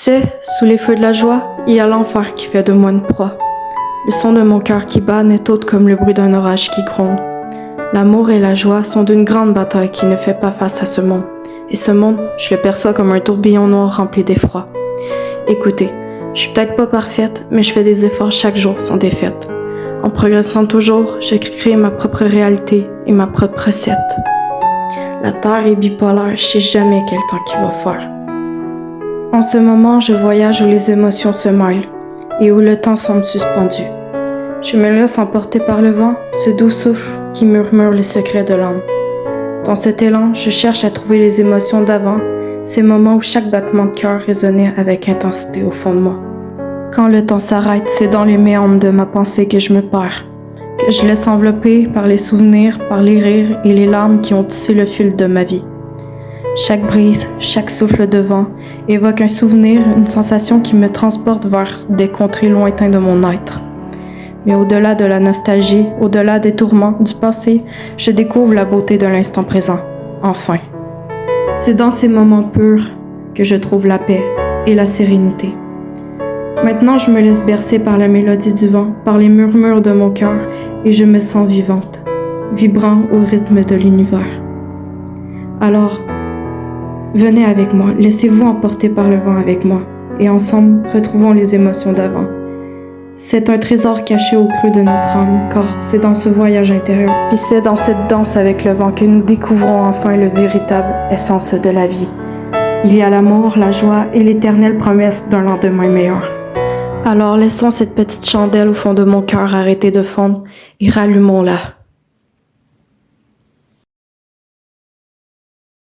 sais, sous les feux de la joie, il y a l'enfer qui fait de moi une proie. Le son de mon cœur qui bat n'est autre comme le bruit d'un orage qui gronde. L'amour et la joie sont d'une grande bataille qui ne fait pas face à ce monde. Et ce monde, je le perçois comme un tourbillon noir rempli d'effroi. Écoutez, je suis peut-être pas parfaite, mais je fais des efforts chaque jour sans défaite. En progressant toujours, je crée ma propre réalité et ma propre recette. La terre est bipolaire, je sais jamais quel temps qu'il va faire. En ce moment, je voyage où les émotions se mêlent et où le temps semble suspendu. Je me laisse emporter par le vent, ce doux souffle qui murmure les secrets de l'âme. Dans cet élan, je cherche à trouver les émotions d'avant, ces moments où chaque battement de cœur résonnait avec intensité au fond de moi. Quand le temps s'arrête, c'est dans les méandres de ma pensée que je me perds, que je laisse envelopper par les souvenirs, par les rires et les larmes qui ont tissé le fil de ma vie. Chaque brise, chaque souffle de vent évoque un souvenir, une sensation qui me transporte vers des contrées lointains de mon être. Mais au-delà de la nostalgie, au-delà des tourments du passé, je découvre la beauté de l'instant présent, enfin. C'est dans ces moments purs que je trouve la paix et la sérénité. Maintenant, je me laisse bercer par la mélodie du vent, par les murmures de mon cœur, et je me sens vivante, vibrant au rythme de l'univers. Alors, venez avec moi, laissez-vous emporter par le vent avec moi, et ensemble, retrouvons les émotions d'avant. C'est un trésor caché au creux de notre âme, car c'est dans ce voyage intérieur, puis c'est dans cette danse avec le vent que nous découvrons enfin le véritable essence de la vie. Il y a l'amour, la joie et l'éternelle promesse d'un lendemain meilleur. Alors laissons cette petite chandelle au fond de mon cœur arrêter de fondre et rallumons-la.